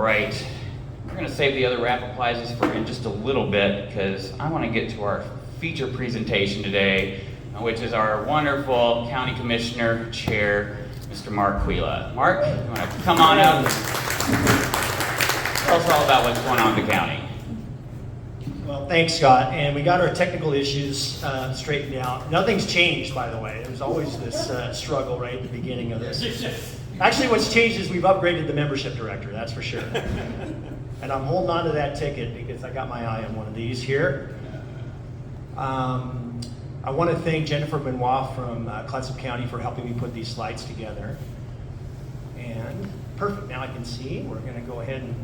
right, we're going to save the other raffle prizes for in just a little bit because I want to get to our feature presentation today, which is our wonderful County Commissioner Chair, Mr. Mark Kujala. Mark, you want to come on up? Tell us all about what's going on in the county. Well, thanks, Scott. And we got our technical issues straightened out. Nothing's changed, by the way. There's always this struggle right at the beginning of this. Actually, what's changed is we've upgraded the membership director, that's for sure. And I'm holding on to that ticket because I got my eye on one of these here. I want to thank Jennifer Benoit from Clatsop County for helping me put these slides together. And perfect, now I can see. We're going to go ahead and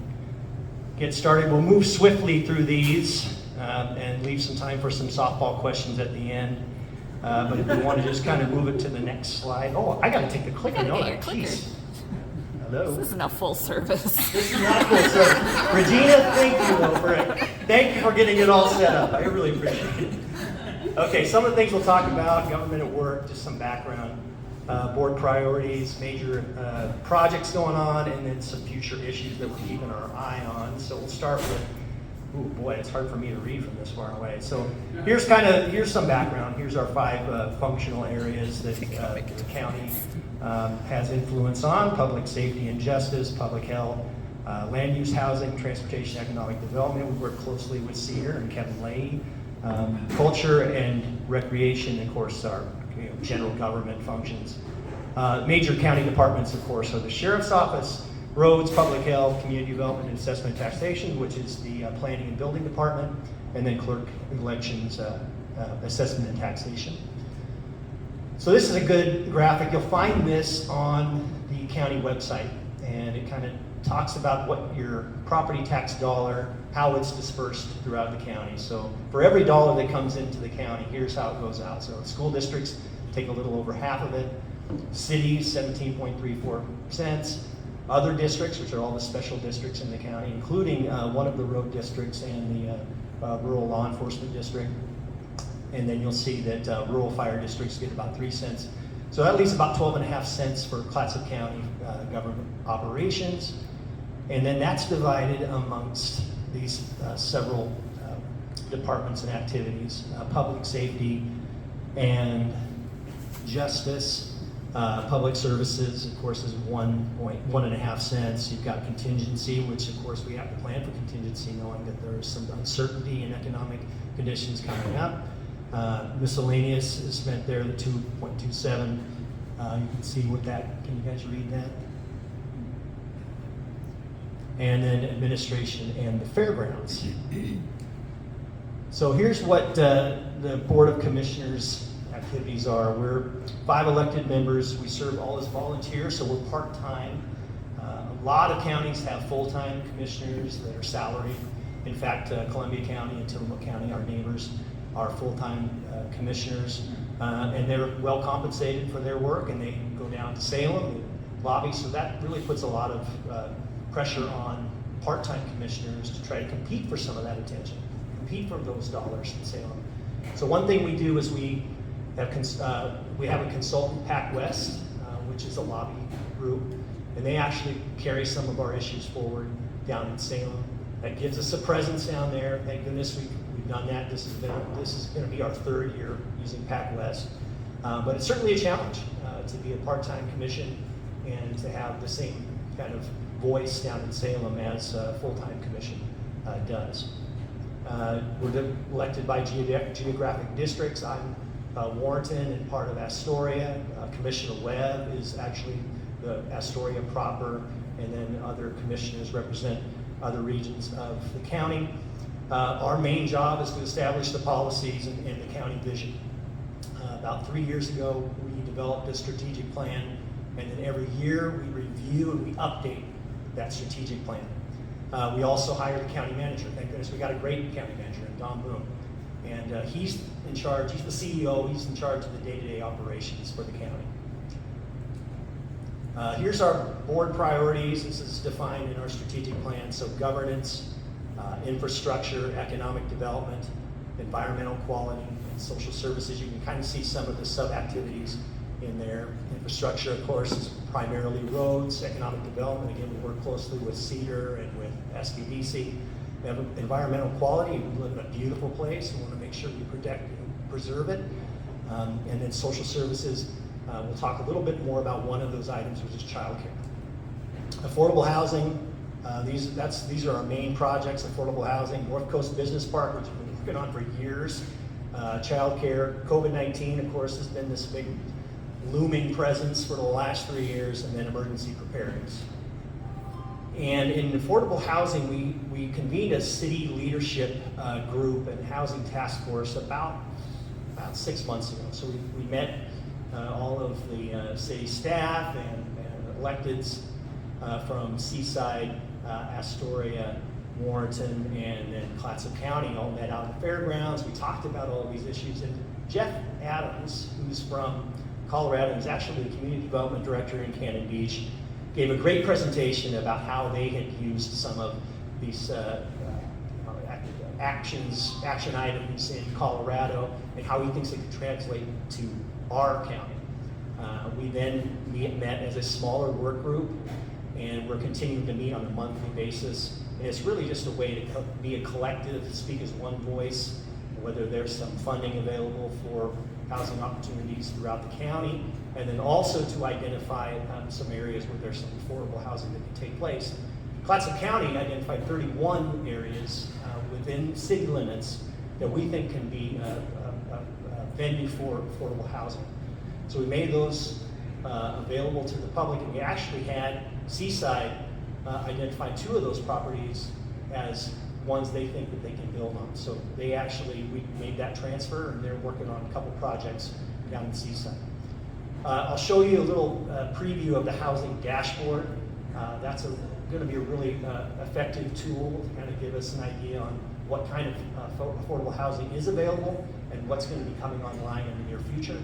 get started. We'll move swiftly through these and leave some time for some softball questions at the end. But if you want to just kind of move it to the next slide. Oh, I got to take the clicker, don't I? Jeez. Hello. This isn't a full service. This is not full service. Regina, thank you for getting it all set up. I really appreciate it. Okay, some of the things we'll talk about, government at work, just some background, board priorities, major projects going on, and then some future issues that we're keeping our eye on. So we'll start with, oh boy, it's hard for me to read from this far away. So here's some background. Here's our 5 functional areas that the county has influence on: public safety and justice, public health, land use, housing, transportation, economic development. We work closely with Cedar and Kevin Leahy. Culture and recreation, of course, are general government functions. Major county departments, of course, are the Sheriff's Office, roads, public health, community development, and assessment and taxation, which is the planning and building department, and then clerk, elections, assessment and taxation. So this is a good graphic. You'll find this on the county website, and it kind of talks about what your property tax dollar, how it's dispersed throughout the county. So for every dollar that comes into the county, here's how it goes out. So school districts take a little over half of it. Cities, 17.34 cents. Other districts, which are all the special districts in the county, including one of the road districts and the rural law enforcement district. And then you'll see that rural fire districts get about 3 cents. So that leaves about 12.5 cents for Clatsop County government operations. And then that's divided amongst these several departments and activities. Public safety and justice. Public services, of course, is 1.5 cents. You've got contingency, which of course we have to plan for contingency, knowing that there's some uncertainty in economic conditions coming up. Miscellaneous is spent there, the 2.27. You can see what that, can you guys read that? And then administration and the fairgrounds. So here's what the Board of Commissioners activities are. We're 5 elected members. We serve all as volunteers, so we're part-time. A lot of counties have full-time commissioners that are salaried. In fact, Columbia County and Tillamook County, our neighbors, are full-time commissioners, and they're well compensated for their work, and they go down to Salem and lobby, so that really puts a lot of pressure on part-time commissioners to try to compete for some of that attention, compete for those dollars in Salem. So one thing we do is we have a consultant, PAC West, which is a lobby group, and they actually carry some of our issues forward down in Salem. That gives us a presence down there. Thank goodness we've done that. This is going to be our 3rd year using PAC West, but it's certainly a challenge to be a part-time commission and to have the same kind of voice down in Salem as a full-time commission does. We're elected by geographic districts. I'm Warrenton and part of Astoria. Commissioner Webb is actually the Astoria proper, and then other commissioners represent other regions of the county. Our main job is to establish the policies and the county vision. About 3 years ago, we developed a strategic plan, and then every year we review and we update that strategic plan. We also hired a county manager. Thank goodness we got a great county manager, Don Boone. And he's in charge, he's the CEO, he's in charge of the day-to-day operations for the county. Here's our board priorities. This is defined in our strategic plan. So governance, infrastructure, economic development, environmental quality, and social services. You can kind of see some of the sub-activities in there. Infrastructure, of course, is primarily roads. Economic development, again, we work closely with CEDAR and with SBDC. We have environmental quality. We live in a beautiful place. We want to make sure we protect and preserve it. And then social services, we'll talk a little bit more about one of those items, which is childcare. Affordable housing, these are our main projects. Affordable housing, North Coast Business Park, which we've been working on for years. Childcare, COVID-19, of course, has been this big looming presence for the last 3 years, and then emergency preparedness. And in affordable housing, we convened a city leadership group and housing task force about 6 months ago. So we met all of the city staff and electeds from Seaside, Astoria, Warrenton, and then Clatsop County all met out at the Fairgrounds. We talked about all of these issues, and Jeff Adams, who's from Colorado, who's actually the community development director in Cannon Beach, gave a great presentation about how they had used some of these action items in Colorado and how he thinks it could translate to our county. We then met as a smaller work group, and we're continuing to meet on a monthly basis. And it's really just a way to be a collective, speak as one voice, whether there's some funding available for housing opportunities throughout the county, and then also to identify some areas where there's some affordable housing that can take place. Clatsop County identified 31 areas within city limits that we think can be a venue for affordable housing. So we made those available to the public, and we actually had Seaside identify 2 of those properties as ones they think that they can build on. So we made that transfer, and they're working on a couple projects down in Seaside. I'll show you a little preview of the housing dashboard. That's going to be a really effective tool to kind of give us an idea on what kind of affordable housing is available and what's going to be coming online in the near future.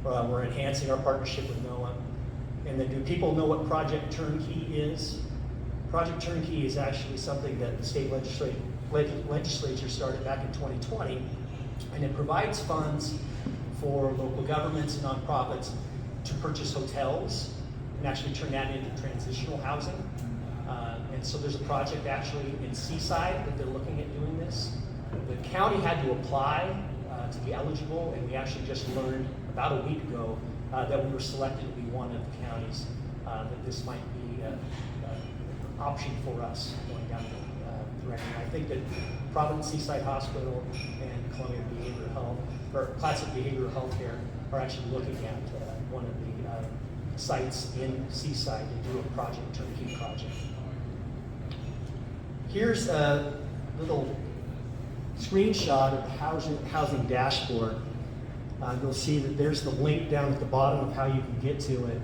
We're enhancing our partnership with NOAA. And then, do people know what Project Turnkey is? Project Turnkey is actually something that the state legislature started back in 2020, and it provides funds for local governments and nonprofits to purchase hotels and actually turn that into transitional housing. And so there's a project actually in Seaside that they're looking at doing this. The county had to apply to be eligible, and we actually just learned about a week ago that we were selected to be one of the counties that this might be an option for us going down the direction. I think that Providence Seaside Hospital and Columbia Behavioral Health, or Classic Behavioral Health Care, are actually looking at one of the sites in Seaside to do a Project Turnkey project. Here's a little screenshot of the housing dashboard. You'll see that there's the link down at the bottom of how you can get to it.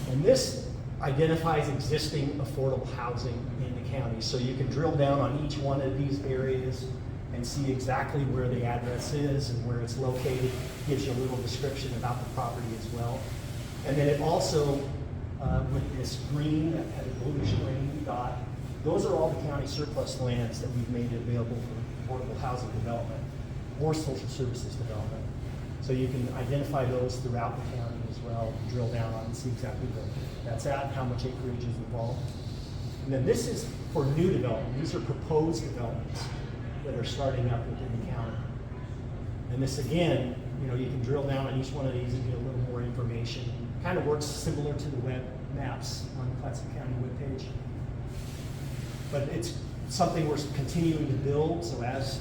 And this identifies existing affordable housing in the county. So you can drill down on each one of these areas and see exactly where the address is and where it's located. Gives you a little description about the property as well. And then it also, with this green, that kind of bluish green dot, those are all the county surplus lands that we've made available for affordable housing development or social services development. So you can identify those throughout the county as well, drill down on and see exactly where that's at, how much acreage is involved. And then this is for new development. These are proposed developments that are starting up within the county. And this again, you can drill down on each one of these and get a little more information. Kind of works similar to the web maps on the Clatsop County webpage. But it's something we're continuing to build, so as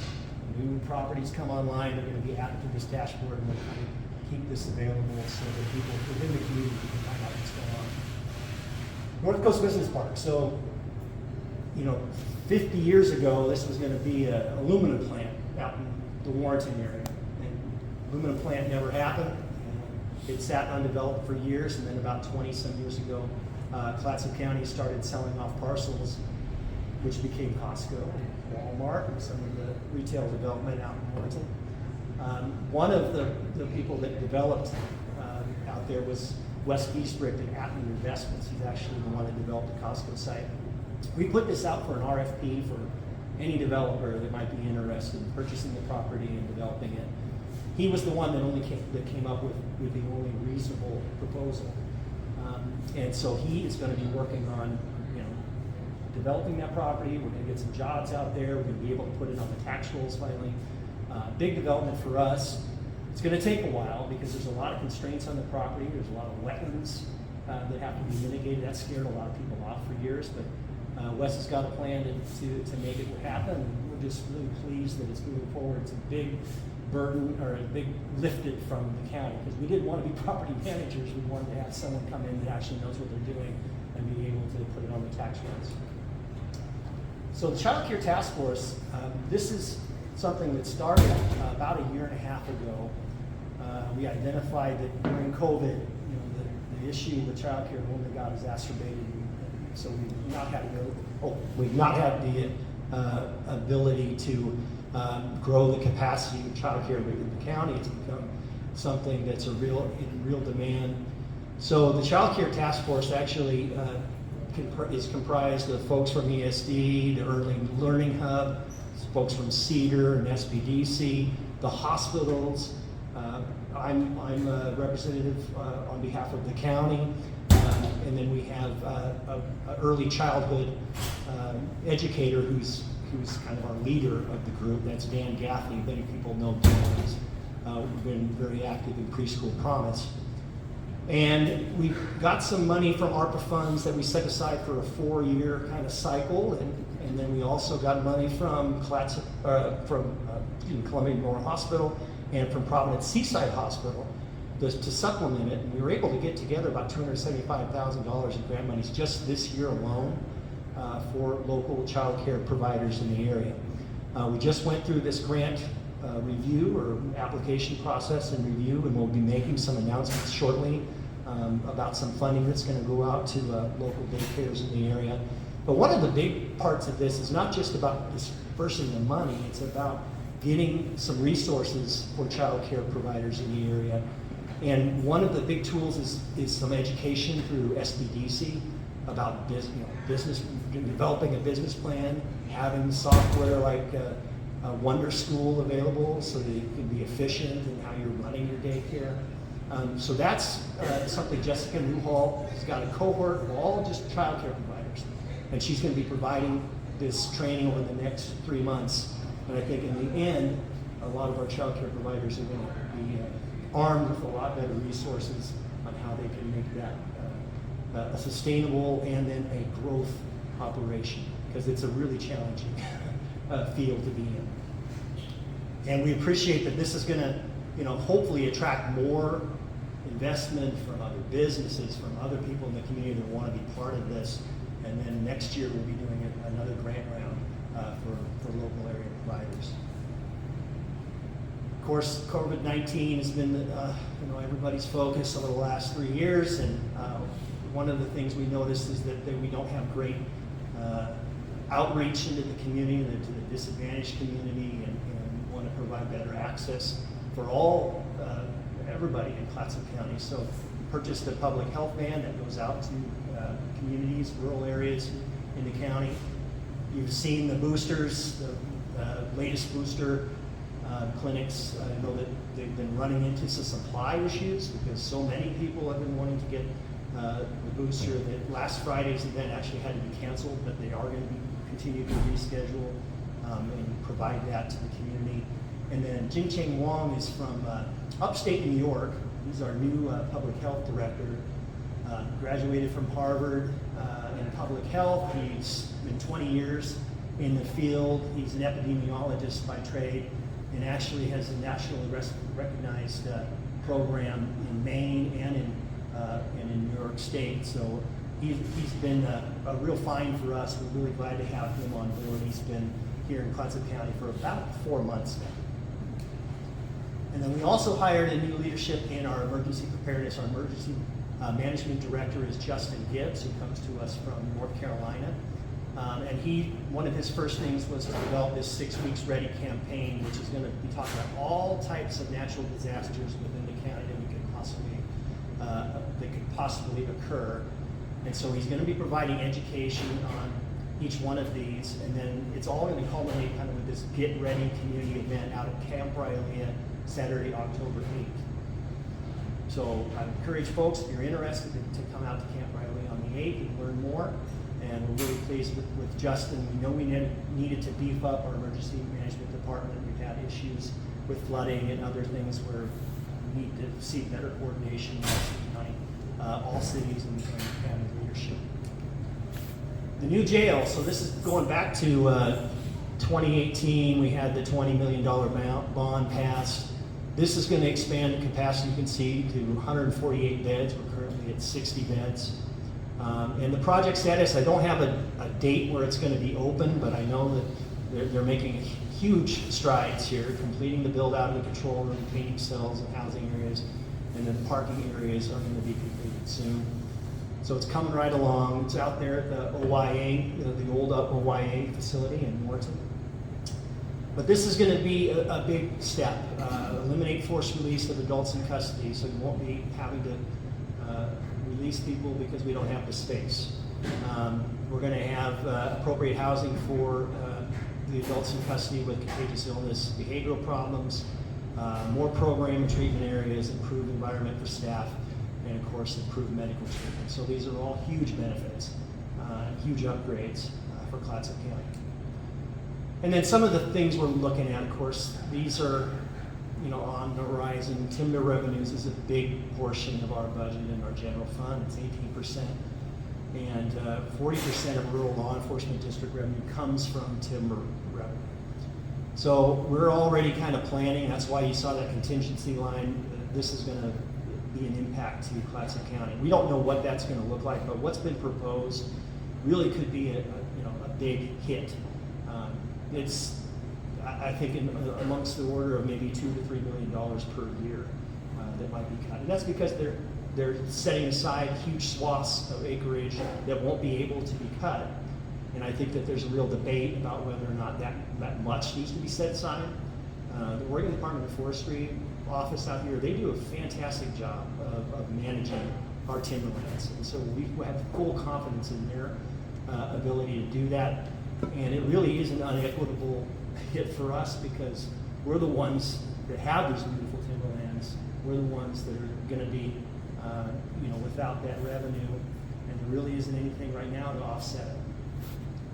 new properties come online, they're going to be added to this dashboard, and we'll kind of keep this available so that people within the community can find out what's going on. North Coast Business Park. So, 50 years ago, this was going to be an aluminum plant out in the Warrenton area. And aluminum plant never happened. It sat undeveloped for years, and then about 20-some years ago, Clatsop County started selling off parcels, which became Costco, Walmart, and some of the retail development out in Warrenton. One of the people that developed out there was Wes Eastrick at Atman Investments. He's actually the one that developed the Costco site. We put this out for an RFP for any developer that might be interested in purchasing the property and developing it. he was the one that came up with the only reasonable proposal. And so he is going to be working on, developing that property. We're going to get some jobs out there. We're going to be able to put it on the tax rolls finally. Big development for us. It's going to take a while because there's a lot of constraints on the property. There's a lot of wetlands that have to be mitigated. That scared a lot of people off for years, but Wes has got a plan to make it happen. We're just really pleased that it's moving forward. It's a big burden, or a big lifted from the county, because we didn't want to be property managers. We wanted to have someone come in that actually knows what they're doing and be able to put it on the tax rolls. So the Child Care Task Force, this is something that started about a year and a half ago. We identified that during COVID, the issue with child care only got exacerbated. So we've not had the ability to grow the capacity of child care within the county. It's become something that's in real demand. So the Child Care Task Force actually is comprised of folks from ESD, the Early Learning Hub, folks from CEDAR and SBDC, the hospitals. I'm a representative on behalf of the county, and then we have an early childhood educator who's kind of our leader of the group. That's Dan Gaffney. Many people know Dan. He's been very active in Preschool Promise. And we got some money from ARPA funds that we set aside for a 4-year kind of cycle, and then we also got money from Clatsop, from Columbia Memorial Hospital and from Providence Seaside Hospital to supplement it. And we were able to get together about $275,000 in grant monies just this year alone for local child care providers in the area. We just went through this grant review or application process and review, and we'll be making some announcements shortly about some funding that's going to go out to local daycares in the area. But one of the big parts of this is not just about dispersing the money, it's about getting some resources for child care providers in the area. And one of the big tools is some education through SBDC about business, developing a business plan, having software like Wonder School available so that you can be efficient in how you're running your daycare. So that's something Jessica Newhall has got a cohort of all just child care providers. And she's going to be providing this training over the next 3 months. And I think in the end, a lot of our child care providers are going to be armed with a lot better resources on how they can make that a sustainable and then a growth operation, because it's a really challenging field to be in. And we appreciate that this is going to, hopefully attract more investment from other businesses, from other people in the community that want to be part of this. And then next year we'll be doing another grant round for local area providers. Of course, COVID-19 has been everybody's focus over the last 3 years, and one of the things we noticed is that we don't have great outreach into the community, to the disadvantaged community, and want to provide better access for everybody in Clatsop County. So we purchased a public health van that goes out to communities, rural areas in the county. You've seen the boosters, the latest booster clinics. I know that they've been running into some supply issues because so many people have been wanting to get the booster. That last Friday's event actually had to be canceled, but they are going to continue to reschedule and provide that to the community. And then Jing Cheng Wong is from upstate New York. He's our new public health director. Graduated from Harvard in public health. He's been 20 years in the field. He's an epidemiologist by trade, and actually has a nationally recognized program in Maine and in New York State. So he's been a real find for us. We're really glad to have him on board. He's been here in Clatsop County for about 4 months now. And then we also hired a new leadership in our emergency preparedness. Our emergency management director is Justin Gibbs, who comes to us from North Carolina. And one of his first things was to develop this 6 Weeks Ready campaign, which is going to be talking about all types of natural disasters within the county that could possibly occur. And so he's going to be providing education on each one of these, and then it's all going to culminate kind of with this Get Ready community event out at Camp Rylea Saturday, October 8th. So I encourage folks, if you're interested, to come out to Camp Riley on the 8th and learn more. And we're really pleased with Justin. We know we needed to beef up our emergency management department. We've had issues with flooding and other things where we need to see better coordination with all cities and county leadership. The new jail, so this is going back to 2018. We had the $20 million bond passed. This is going to expand the capacity, you can see, to 148 beds. We're currently at 60 beds. And the project status, I don't have a date where it's going to be open, but I know that they're making huge strides here, completing the build out of the control room, painting cells and housing areas, and then the parking areas are going to be completed soon. So it's coming right along. It's out there at the OYA, the old OYA facility in Warrenton. But this is going to be a big step. Eliminate forced release of adults in custody, so you won't be having to release people because we don't have the space. We're going to have appropriate housing for the adults in custody with contagious illness, behavioral problems, more program and treatment areas, improved environment for staff, and of course improved medical treatment. So these are all huge benefits, huge upgrades for Clatsop County. And then some of the things we're looking at, of course, these are on the horizon. Timber revenues is a big portion of our budget in our general fund. It's 18%. And 40% of rural law enforcement district revenue comes from timber revenue. So we're already kind of planning. That's why you saw that contingency line. This is going to be an impact to Clatsop County. We don't know what that's going to look like, but what's been proposed really could be a big hit. It's, I think, amongst the order of maybe $2 to $3 million per year that might be cut, and that's because they're setting aside huge swaths of acreage that won't be able to be cut. And I think that there's a real debate about whether or not that much needs to be set aside. The Oregon Department of Forestry office out here, they do a fantastic job of managing our timberlands. And so we have full confidence in their ability to do that. And it really is an unequitable hit for us because we're the ones that have these beautiful timberlands. We're the ones that are going to be without that revenue, and there really isn't anything right now to offset it.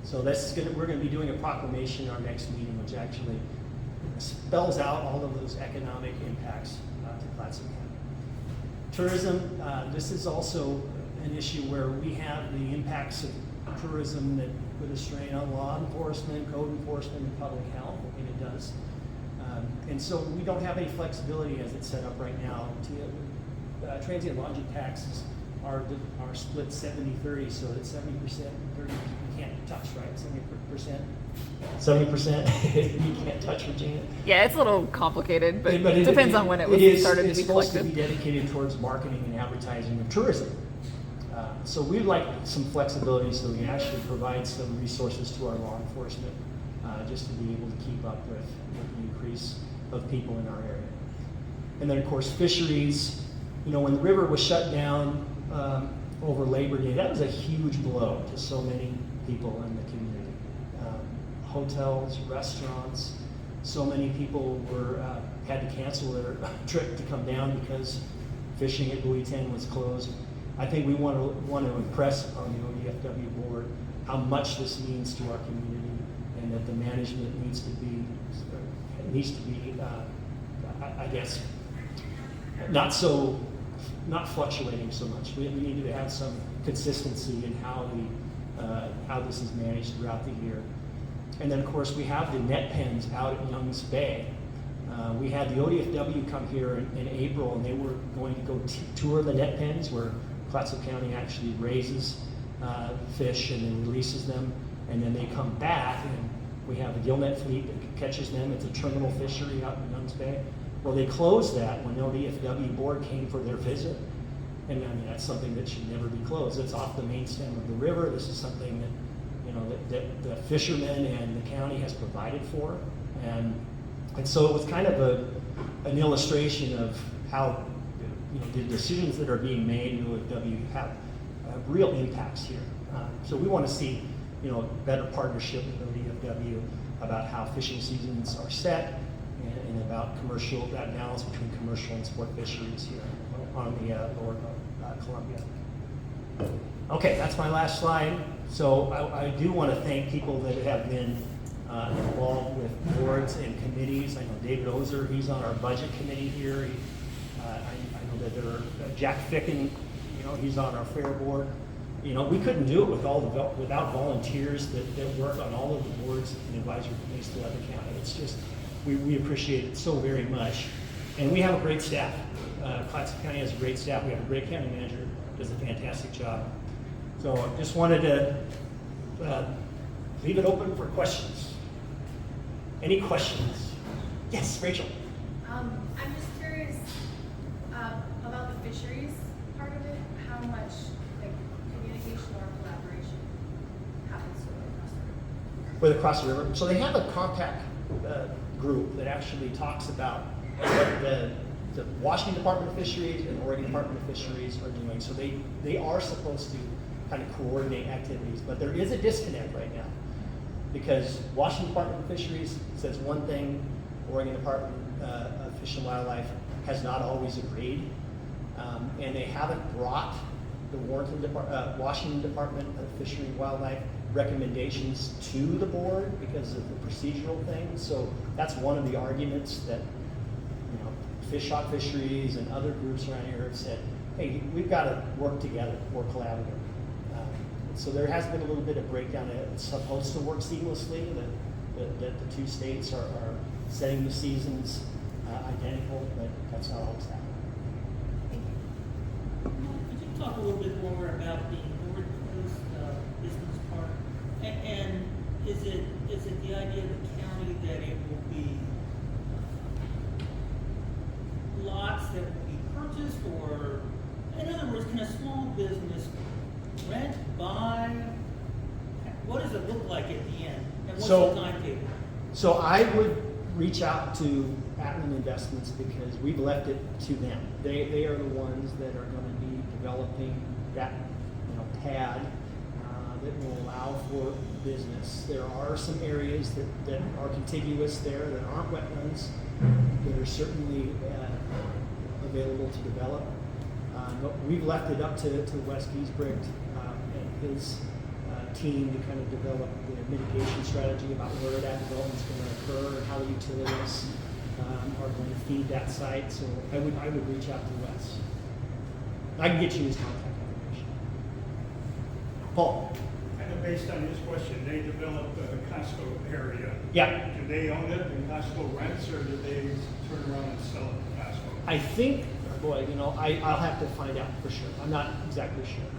So we're going to be doing a proclamation in our next meeting, which actually spells out all of those economic impacts to Clatsop County. Tourism, this is also an issue where we have the impacts of tourism that put a strain on law enforcement, code enforcement, and public health, and it does. And so we don't have any flexibility as it's set up right now. Transient lodging taxes are split 70-30, so that 70%, 30% you can't touch, right? 70% you can't touch, Virginia. Yeah, it's a little complicated, but it depends on when it was started to be collected. It's supposed to be dedicated towards marketing and advertising of tourism. So we'd like some flexibility so we can actually provide some resources to our law enforcement just to be able to keep up with the increase of people in our area. And then, of course, fisheries. When the river was shut down over Labor Day, that was a huge blow to so many people in the community. Hotels, restaurants, so many people had to cancel their trip to come down because fishing at Buoy 10 was closed. I think we want to impress on the ODFW board how much this means to our community, and that the management needs to be, I guess, not fluctuating so much. We need to have some consistency in how this is managed throughout the year. And then, of course, we have the net pens out at Youngs Bay. We had the ODFW come here in April, and they were going to go tour the net pens where Clatsop County actually raises fish and then releases them, and then they come back, and we have a gillnet fleet that catches them. It's a terminal fishery out in Youngs Bay. Well, they closed that when the ODFW board came for their visit, and I mean that's something that should never be closed. It's off the main stem of the river. This is something that that the fishermen and the county has provided for, and so it was kind of an illustration of how the decisions that are being made in ODFW have real impacts here. So we want to see better partnership with ODFW about how fishing seasons are set and about commercial, that balance between commercial and sport fisheries here on the lower Columbia. Okay, that's my last slide. So I do want to thank people that have been involved with boards and committees. I know David Ozer, he's on our budget committee here. I know that there are Jack Ficken, he's on our fair board. We couldn't do it without volunteers that work on all of the boards and advisory committees throughout the county. It's just, we appreciate it so very much. And we have a great staff. Clatsop County has a great staff. We have a great county manager, does a fantastic job. So I just wanted to leave it open for questions. Any questions? Yes, Rachel. I'm just curious about the fisheries part of it. How much communication or collaboration happens With across the river. So they have a contact group that actually talks about what the Washington Department of Fisheries and Oregon Department of Fisheries are doing. So they are supposed to kind of coordinate activities, but there is a disconnect right now because Washington Department of Fisheries says one thing, Oregon Department of Fish and Wildlife has not always agreed, and they haven't brought the Washington Department of Fishery and Wildlife recommendations to the board because of the procedural things. So that's one of the arguments that Fish Shop Fisheries and other groups around here have said, hey, we've got to work together, more collaborative. So there has been a little bit of breakdown. It's supposed to work seamlessly, that the two states are setting the seasons identical, but that's not always happening. Could you talk a little bit more about the North Coast business park? And is it the idea of the county that it will be lots that will be purchased, or in other words, can a small business rent, buy? What does it look like at the end? And what's the timetable? So I would reach out to Atman Investments because we've left it to them. They are the ones that are going to be developing that pad that will allow for business. There are some areas that are contiguous there that aren't wetlands that are certainly available to develop. But we've left it up to Wes Giesbrecht and his team to kind of develop the mitigation strategy about where that development is going to occur and how the utilities are going to feed that site. So I would reach out to Wes. I can get you his contact information. Paul. I know based on this question, they developed the Costco area. Yeah. Do they own it and Costco rents, or do they turn around and sell it to Costco? I think, boy, I'll have to find out for sure. I'm not exactly sure.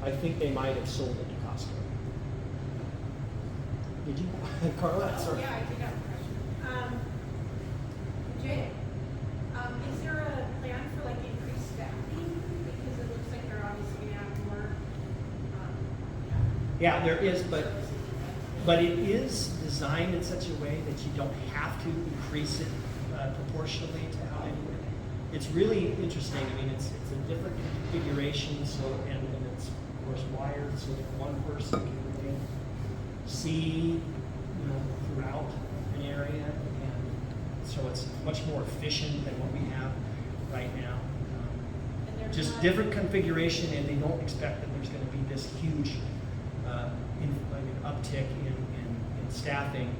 I think they might have sold it to Costco. Did you, Carla? Sorry. Yeah, I did have a question. Jay, is there a plan for increased staffing? Because it looks like they're obviously going to have more. Yeah, there is, but it is designed in such a way that you don't have to increase it proportionally to how they do it. It's really interesting. I mean, it's a different configuration, so and it's of course wired so that one person can really see, throughout an area, and so it's much more efficient than what we have right now. Just different configuration, and they don't expect that there's going to be this huge uptick in staffing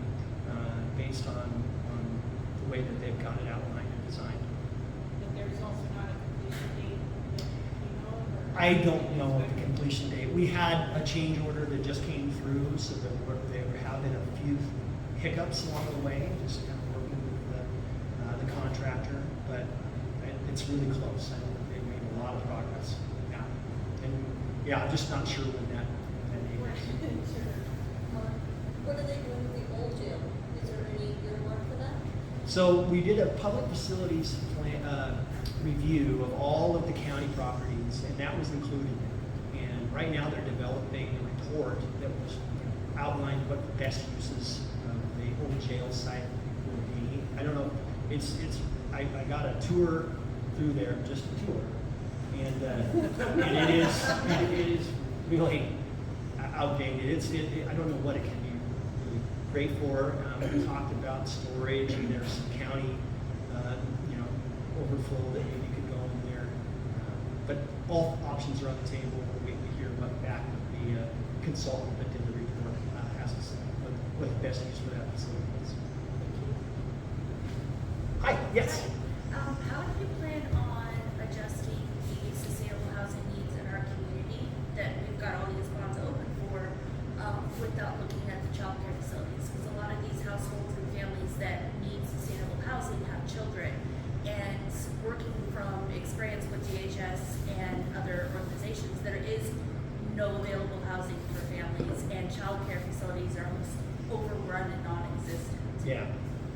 based on the way that they've got it outlined and designed. But there's also not a completion date, I don't know the completion date. We had a change order that just came through, so that there have been a few hiccups along the way, just kind of working with the contractor, but it's really close. I know that they've made a lot of progress. Yeah, and yeah, I'm just not sure when that date is. What are they doing with the old jail? Is there any earmark for that? So we did a public facilities plan, review of all of the county properties, and that was included in it. And right now they're developing a report that was outlined what the best uses of the old jail site would be. I don't know. I got a tour through there, just a tour, and it is really outdated. I don't know what it can be really great for. We talked about storage, and there's some county, overflow that maybe could go in there. But all options are on the table. We're waiting to hear what back the consultant that did the report has to say, what the best use for that facility is. Hi, yes. How do you plan on adjusting the sustainable housing needs in our community that we've got all these bonds open for, without looking at the child care facilities? Because a lot of these households and families that need sustainable housing have children. And working from experience with DHS and other organizations, there is no available housing for families, and child care facilities are almost overrun and non-existent. Yeah,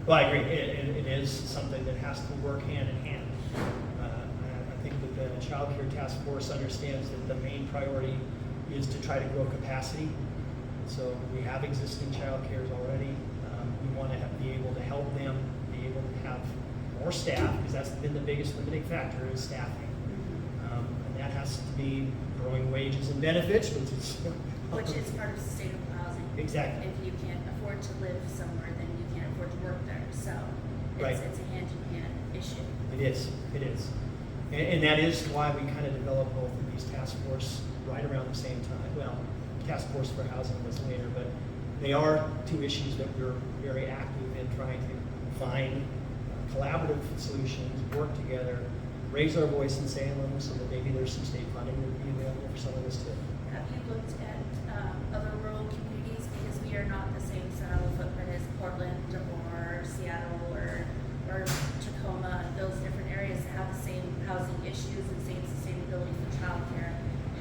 well, I agree. It is something that has to work hand in hand. I think that the Child Care Task Force understands that the main priority is to try to grow capacity. So we have existing child cares already. We want to be able to help them be able to have more staff, because that's been the biggest limiting factor is staffing. And that has to be growing wages and benefits, Which is part of sustainable housing. Exactly. If you can't afford to live somewhere, then you can't afford to work there. So Right. it's a hand-in-hand issue. It is. And that is why we kind of developed both of these task force right around the same time. Well, task force for housing was later, but they are two issues that we're very active in trying to find collaborative solutions, work together, raise our voice in Salem so that maybe there's some state funding that would be available for some of this too. Have you looked at other rural communities? Because we are not the same style of footprint as Portland or Seattle or Tacoma, those different areas that have the same housing issues and same sustainability for childcare.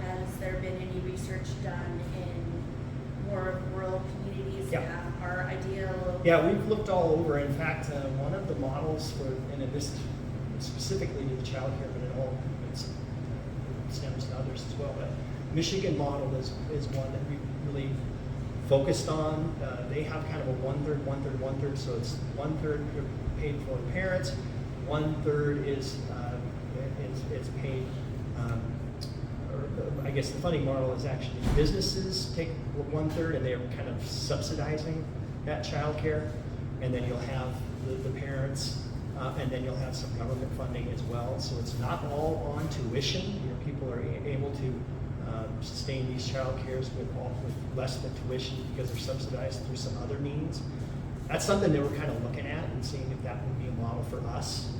Has there been any research done in more rural communities that have our ideal? Yeah, we've looked all over. In fact, one of the models for, and this is specifically to the child care, but it all stems to others as well. But Michigan model is one that we really focused on. They have kind of a one-third. So it's 1/3 paid for parents, 1/3 is paid. I guess the funding model is actually businesses take 1/3 and they're kind of subsidizing that child care, and then you'll have the parents, and then you'll have some government funding as well. So it's not all on tuition. People are able to sustain these child cares with less than tuition because they're subsidized through some other means. That's something that we're kind of looking at and seeing if that would be a model for us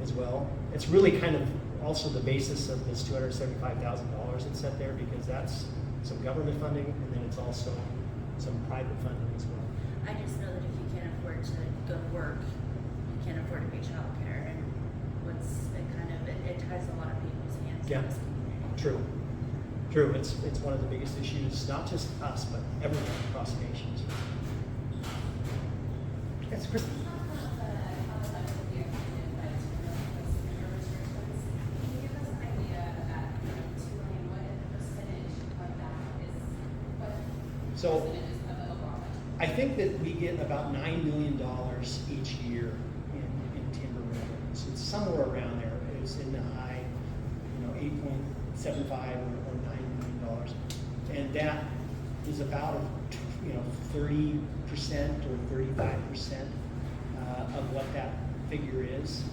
as well. It's really kind of also the basis of this $275,000 that's set there, because that's some government funding, and then it's also some private funding as well. I just know that if you can't afford to go to work, you can't afford to pay childcare, and it ties a lot of people's hands. Yeah. in this community. True. It's one of the biggest issues, not just us, but everyone across nations. Yes, Chris. So I think that we get about $9 million each year in timber revenue. So it's somewhere around there. It's in the high, 8.75 or $9 million. And that is about 30% or 35% of what that figure is.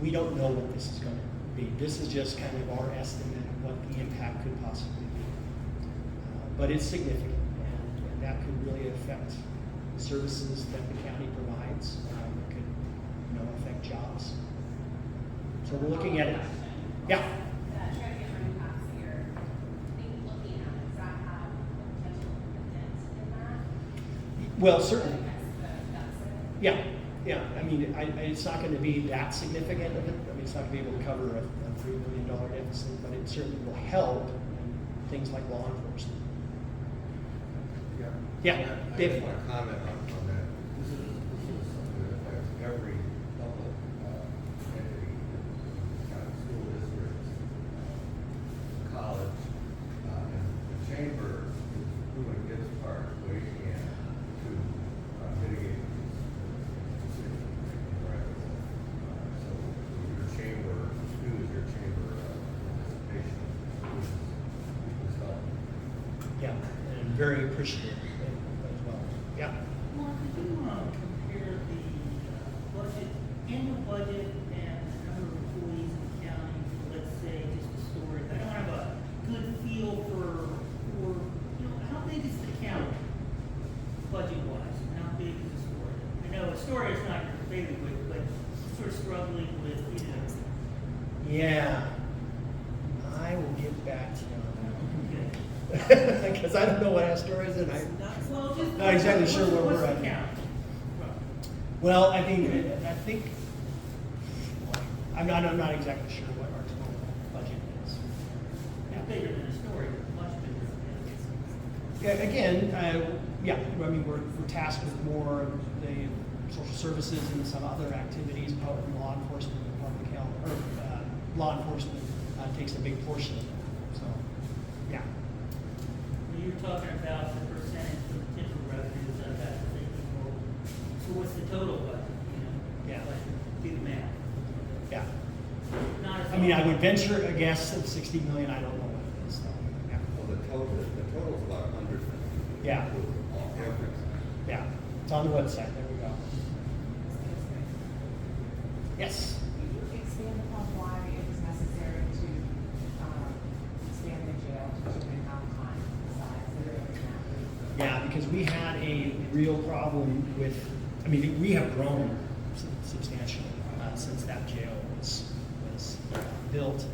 We don't know what this is going to be. This is just kind of our estimate of what the impact could possibly be. But it's significant, and that could really affect services that the county provides. It could, affect jobs. So we're looking at it. Yeah. Well, certainly. Yeah. I mean, it's not going to be that significant. I mean, it's not going to be able to cover a $3 million deficit, but it certainly will help in things like law enforcement. Yeah, David. I just want to comment on that. This is something that affects every public entity, county school districts, college, and the chamber is doing its part way it can to mitigate these decision-making practices. So your chamber, who is your chamber participation is helpful. Yeah, and very appreciative as well. Yeah. Mark, if you want to compare the budget, annual budget and the number of employees in the county, for, let's say, just Astoria, I don't have a good feel for, how big is the county, budget-wise, and how big is Astoria? I know Astoria is not your bailiwick, but sort of struggling with, Yeah. I will get back to you on Okay. that one. Because I don't know what Astoria is, and Well, just. Not exactly sure where what's we're the at. count? well, I think, I'm not exactly sure what our total budget is. It's bigger than Astoria, much bigger. Yeah, again, yeah, I mean, we're tasked with more of the social services and some other activities, law enforcement, public health, or law enforcement takes a big portion of that. So, yeah. When you're talking about the percentage of potential revenues, I got to thinking, well, so what's the total budget, Yeah. Like, do the math. Yeah. Not as I mean, I would venture a guess of 60 million. I don't know what it is, though. Yeah. Well, the total's about 100. Yeah. All everything. Yeah. It's on the website. There we go. Yes. Could you expand upon why it was necessary to expand the jail to $2.5 times the size that it is now? Yeah, because we had a real problem with, I mean, we have grown substantially since that jail was built.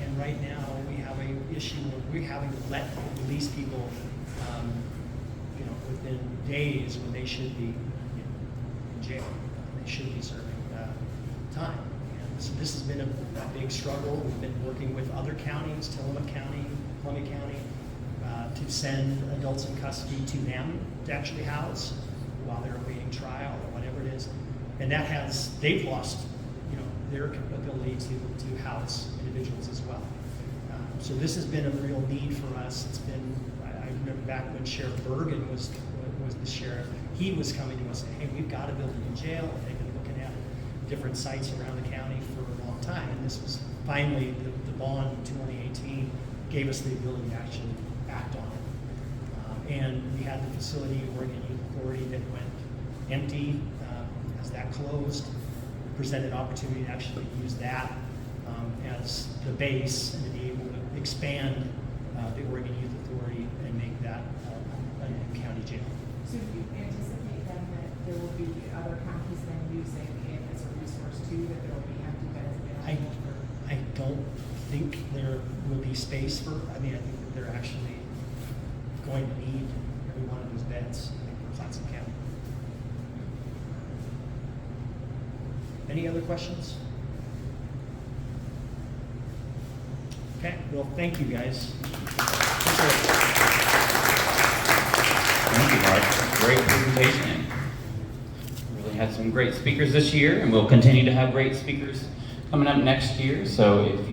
And right now, we have an issue where we're having to let release people, within days when they should be in jail. They should be serving time. And so this has been a big struggle. We've been working with other counties, Tillamook County, Columbia County, to send adults in custody to them to actually house while they're awaiting trial or whatever it is. And they've lost, their ability to house individuals as well. So this has been a real need for us. It's been, I remember back when Sheriff Bergen was the sheriff, he was coming to us saying, hey, we've got to build a new jail. They've been looking at different sites around the county for a long time. And this was finally, the bond in 2018 gave us the ability to actually act on it. And we had the facility, Oregon Youth Authority, that went empty as that closed. Presented opportunity to actually use that as the base and to be able to expand the Oregon Youth Authority and make that a new county jail. So do you anticipate then that there will be other counties then using it as a resource too, that there will be empty beds available for? I don't think there will be space for, I think that they're actually going to need every one of those beds for Clatsop County. Any other questions? Okay, well, thank you guys. Thank you, Mark. Great presentation. Really had some great speakers this year, and we'll continue to have great speakers coming up next year. So if